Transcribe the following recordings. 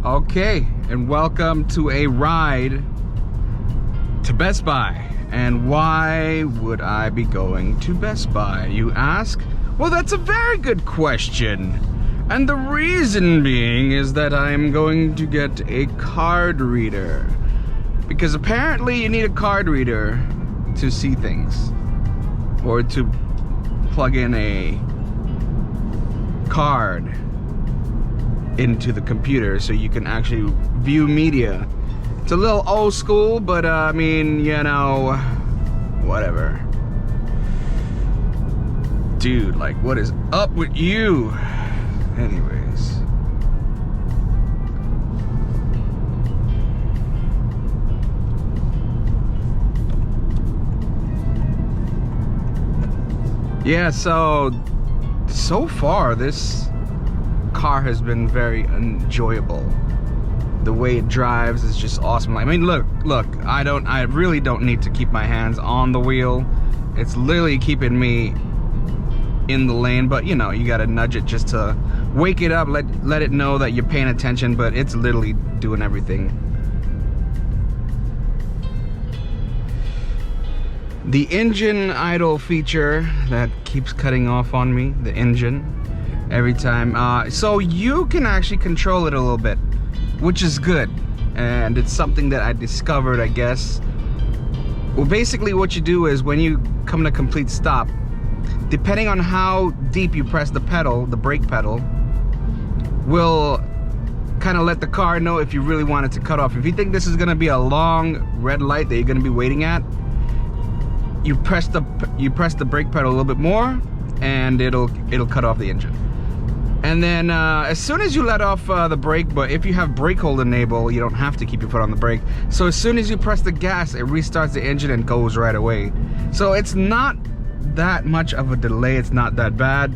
Okay, and welcome to a ride to Best Buy. And why would I be going to Best Buy, you ask? Well, that's a very good question. And the reason being is that I'm going to get a card reader. Because apparently you need a card reader to see things. Or to plug in a card into the computer so you can actually view media. It's a little old school, but I mean, you know, whatever. Dude, like, what is up with you? Anyways. Yeah, so far this car has been very enjoyable. The way it drives is just awesome. I mean, look, I really don't need to keep my hands on the wheel. It's literally keeping me in the lane, but you know, you gotta nudge it just to wake it up, let it know that you're paying attention, but it's literally doing everything. The engine idle feature that keeps cutting off on me, the engine, every time. So you can actually control it a little bit, which is good. And it's something that I discovered, I guess. Well, basically what you do is when you come to a complete stop, depending on how deep you press the pedal, the brake pedal, will kind of let the car know if you really want it to cut off. If you think this is gonna be a long red light that you're gonna be waiting at, you press the brake pedal a little bit more and it'll cut off the engine. And then as soon as you let off the brake, but if you have brake hold enable, you don't have to keep your foot on the brake. So as soon as you press the gas, it restarts the engine and goes right away. So it's not that much of a delay, it's not that bad.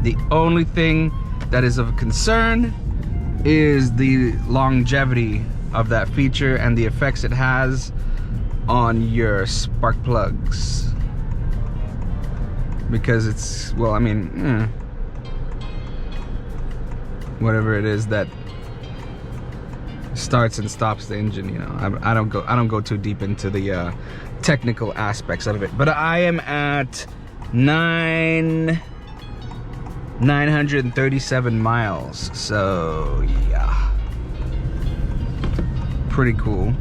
The only thing that is of concern is the longevity of that feature and the effects it has on your spark plugs. Because it's, well, I mean, whatever it is that starts and stops the engine, you know. I don't go too deep into the technical aspects of it, but I am at 937 miles, so yeah, pretty cool.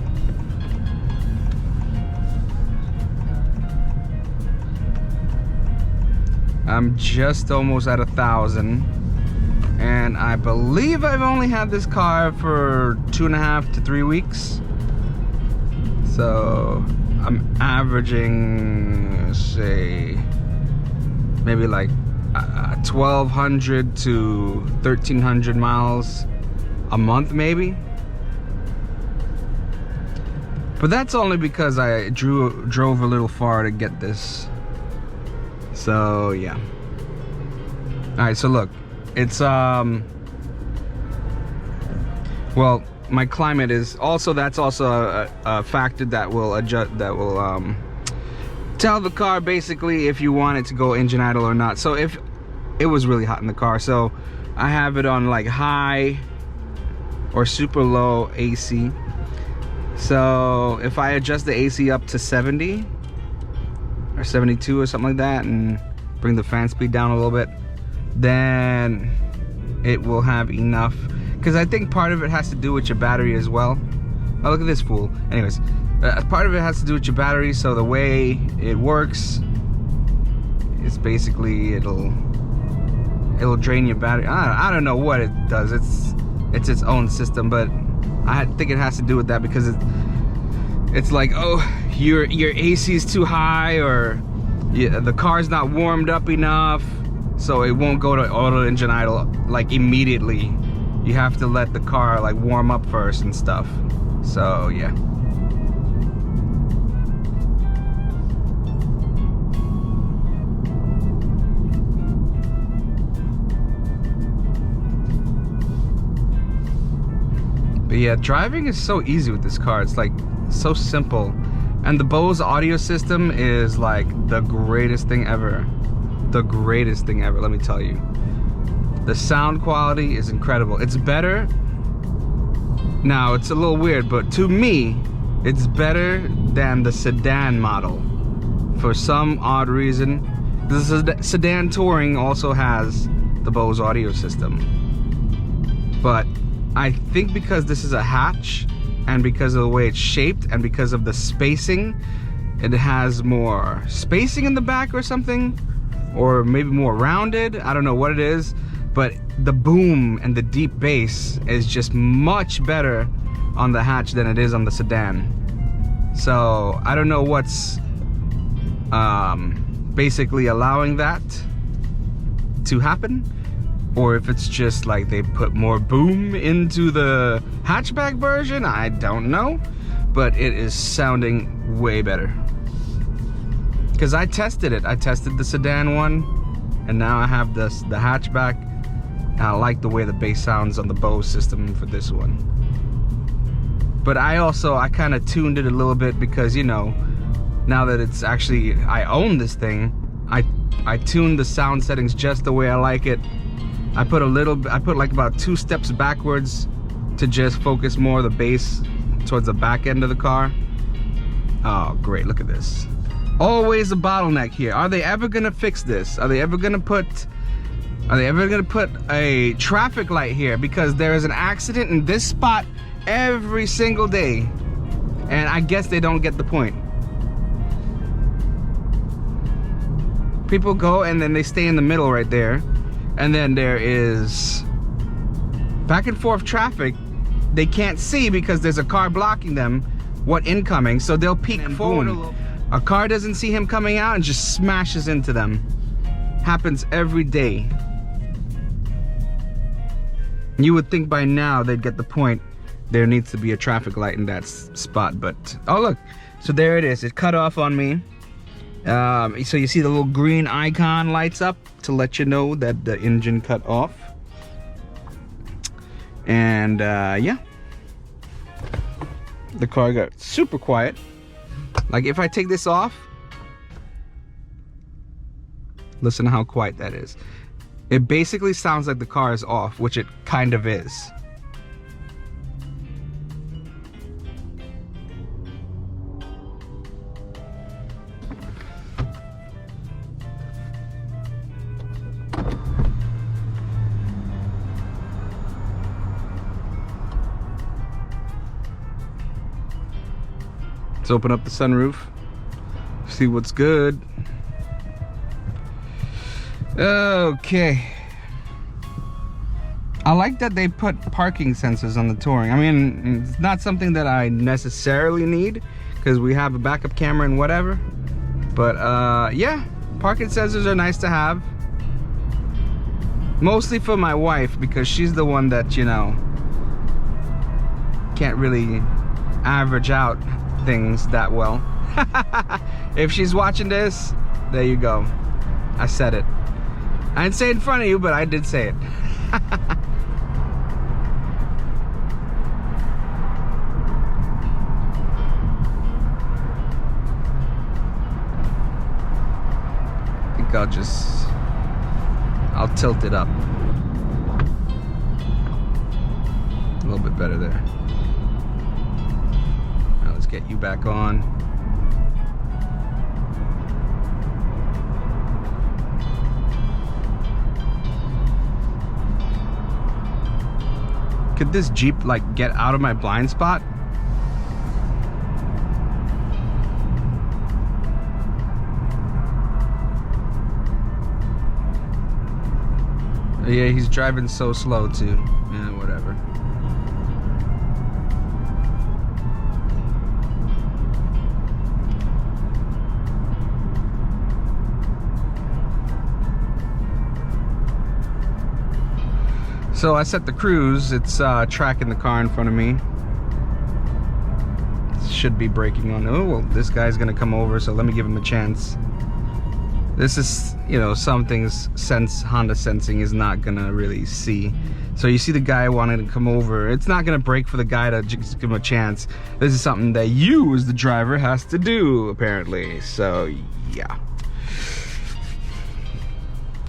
I'm just almost at 1,000, and I believe I've only had this car for 2.5 to 3 weeks. So I'm averaging, say, maybe like 1,200 to 1,300 miles a month, maybe. But that's only because I drove a little far to get this. So yeah. Alright, so look, it's well, my climate is also, that's also a factor that will adjust, that will tell the car basically if you want it to go engine idle or not. So if it was really hot in the car, so I have it on like high or super low AC. So if I adjust the AC up to 70 or 72 or something like that and bring the fan speed down a little bit, then it will have enough, because I think part of it has to do with your battery as well. Oh, look at this fool. Anyways, part of it has to do with your battery. So the way it works is basically it'll drain your battery. I don't know what it does. It's its own system, but I think it has to do with that, because it's like, oh, your AC is too high, or the car's not warmed up enough, so it won't go to auto engine idle like immediately. You have to let the car like warm up first and stuff. So yeah. But yeah, driving is so easy with this car. It's like so simple. And the Bose audio system is like the greatest thing ever. The greatest thing ever, let me tell you. The sound quality is incredible. It's better Now, it's a little weird, but to me, it's better than the sedan model. For some odd reason, the sedan Touring also has the Bose audio system. But I think because this is a hatch, and because of the way it's shaped, and because of the spacing, it has more spacing in the back or something, or maybe more rounded. I don't know what it is, but the boom and the deep bass is just much better on the hatch than it is on the sedan. So I don't know what's basically allowing that to happen, or if it's just like they put more boom into the hatchback version. I don't know, but it is sounding way better. Because I tested it. I tested the sedan one, and now I have the hatchback. And I like the way the bass sounds on the Bose system for this one. But I kind of tuned it a little bit because, you know, now that it's actually, I own this thing, I tuned the sound settings just the way I like it. I put like about 2 steps backwards to just focus more of the bass towards the back end of the car. Oh, great, look at this. Always a bottleneck here. Are they ever gonna fix this? Are they ever gonna put a traffic light here? Because there is an accident in this spot every single day, and I guess they don't get the point. People go and then they stay in the middle right there, and then there is back and forth traffic. They can't see because there's a car blocking them what incoming, so they'll peek forward a little. A car doesn't see him coming out and just smashes into them. Happens every day. You would think by now they'd get the point. There needs to be a traffic light in that spot, but oh look, so there it is. It cut off on me. So you see the little green icon lights up to let you know that the engine cut off. And yeah, the car got super quiet. Like if I take this off, listen to how quiet that is. It basically sounds like the car is off, which it kind of is. Let's open up the sunroof, see what's good. Okay. I like that they put parking sensors on the Touring. I mean, it's not something that I necessarily need because we have a backup camera and whatever. But yeah, parking sensors are nice to have. Mostly for my wife because she's the one that, you know, can't really average out things that well. If she's watching this, there you go. I said it. I didn't say it in front of you, but I did say it. I think I'll tilt it up a little bit better there. Now let's get you back on. Could this Jeep like get out of my blind spot? Yeah, he's driving so slow too. Yeah, whatever. So I set the cruise. It's tracking the car in front of me. It should be braking on. Oh, well, this guy's gonna come over, so let me give him a chance. This is, you know, some things Honda sensing is not gonna really see. So you see the guy wanting to come over. It's not gonna brake for the guy to just give him a chance. This is something that you, as the driver, has to do, apparently. So, yeah.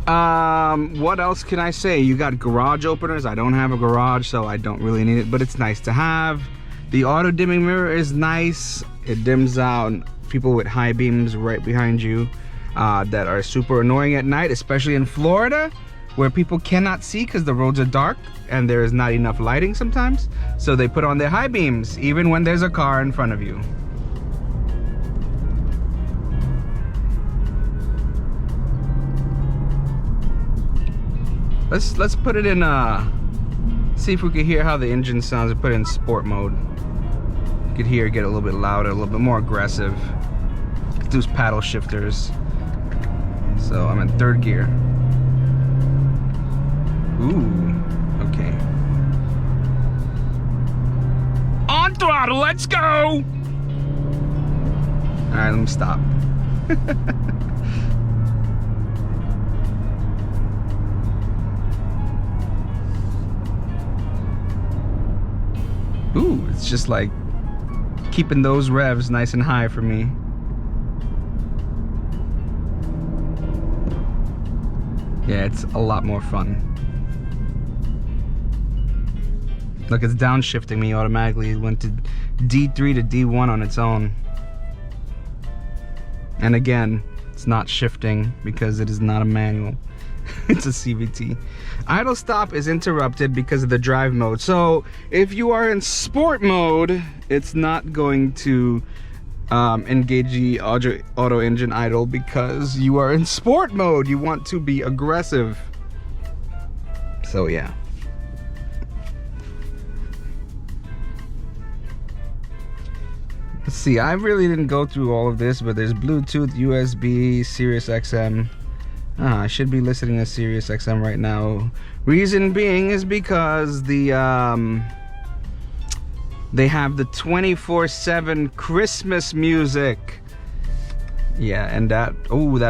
What else can I say? You got garage openers. I don't have a garage, so I don't really need it, but it's nice to have. The auto dimming mirror is nice. It dims out people with high beams right behind you that are super annoying at night, especially in Florida, where people cannot see because the roads are dark and there is not enough lighting sometimes. So they put on their high beams even when there's a car in front of you. Let's put it in see if we can hear how the engine sounds and put it in sport mode. You could hear it get a little bit louder, a little bit more aggressive. Those paddle shifters. So I'm in 3rd gear. Ooh, okay. On throttle, let's go! Alright, let me stop. Ooh, it's just like keeping those revs nice and high for me. Yeah, it's a lot more fun. Look, it's downshifting me automatically. It went to D3 to D1 on its own. And again, it's not shifting because it is not a manual. It's a CVT. Idle stop is interrupted because of the drive mode. So if you are in sport mode, it's not going to engage the auto engine idle because you are in sport mode. You want to be aggressive. So yeah. Let's see, I really didn't go through all of this, but there's Bluetooth, USB, Sirius XM. I should be listening to Sirius XM right now. Reason being is because the they have the 24/7 Christmas music. Yeah, and that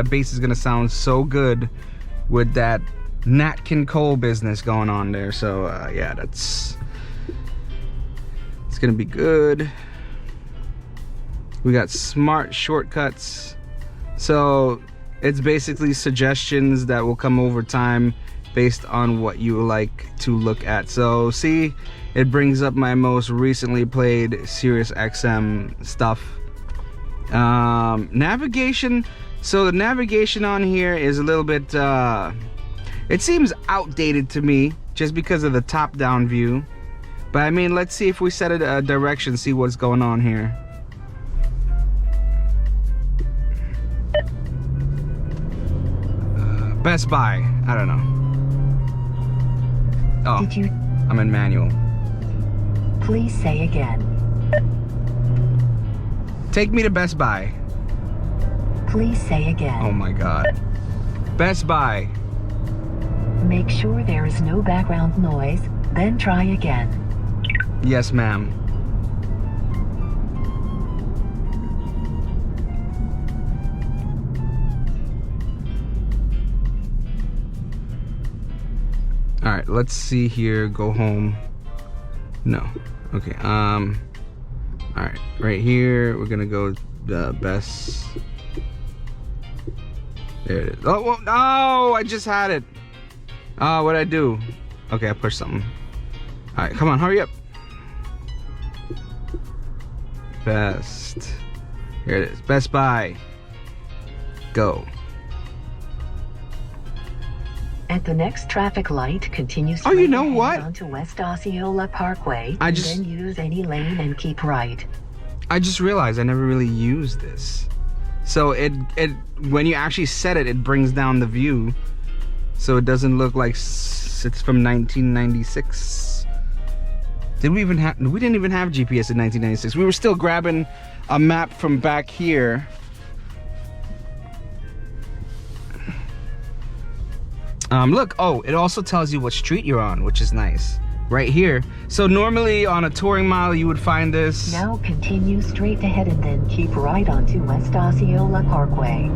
bass is gonna sound so good with that Nat King Cole business going on there. So yeah, it's gonna be good. We got smart shortcuts. So it's basically suggestions that will come over time based on what you like to look at. So see, it brings up my most recently played Sirius XM stuff. Navigation. So the navigation on here is a little bit, it seems outdated to me just because of the top-down view. But I mean, let's see if we set a direction, see what's going on here. Best Buy. I don't know. Oh, did you? I'm in manual. Please say again. Take me to Best Buy. Please say again. Oh my God. Best Buy. Make sure there is no background noise, then try again. Yes, ma'am. All right, let's see here. Go home. No. Okay. All right, right here we're gonna go best. There it is. Oh, well, no! I just had it. Oh, what'd I do? Okay, I pushed something. All right, come on, hurry up. Best. Here it is. Best Buy. Go. At the next traffic light, continue Oh, you know what? onto West Osceola Parkway, then use any lane and keep right. I just realized I never really used this. So it when you actually set it, it brings down the view, so it doesn't look like it's from 1996. Did we even have? We didn't even have GPS in 1996. We were still grabbing a map from back here. Look, oh, it also tells you what street you're on, which is nice. Right here. So normally on a touring mile, you would find this. Now continue straight ahead and then keep right onto West Osceola Parkway.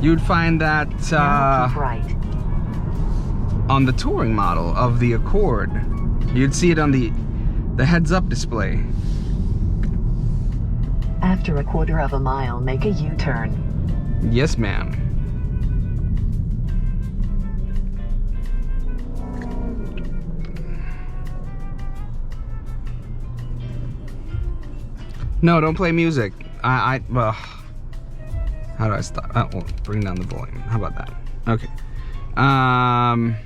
You would find that now keep right. On the touring model of the Accord. You'd see it on the heads-up display. After a quarter of a mile, make a U-turn. Yes, ma'am. No, don't play music. Well, how do I stop? Oh, well, bring down the volume. How about that? Okay. And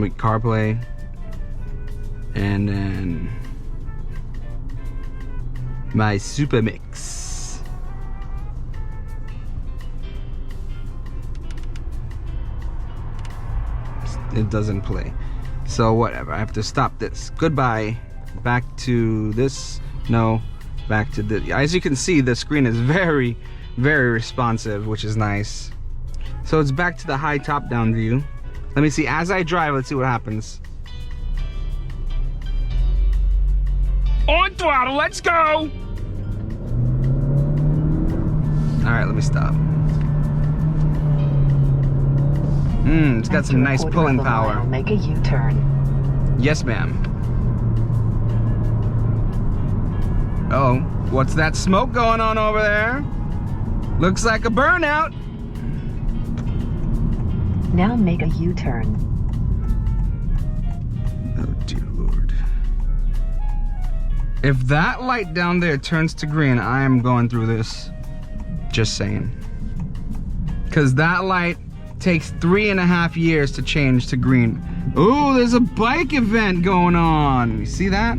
we CarPlay, and then my Super Mix. It doesn't play, so whatever. I have to stop this. Goodbye. Back to this. No, back to this. As you can see, the screen is very, very responsive, which is nice. So it's back to the high top-down view. Let me see, as I drive, let's see what happens. On throttle, let's go! Alright, let me stop. It's got some nice pulling power. Make a U-turn. Yes, ma'am. Oh, what's that smoke going on over there? Looks like a burnout. Now make a U-turn. Oh dear Lord. If that light down there turns to green, I am going through this. Just saying. Because that light takes 3.5 years to change to green. Ooh, there's a bike event going on. You see that?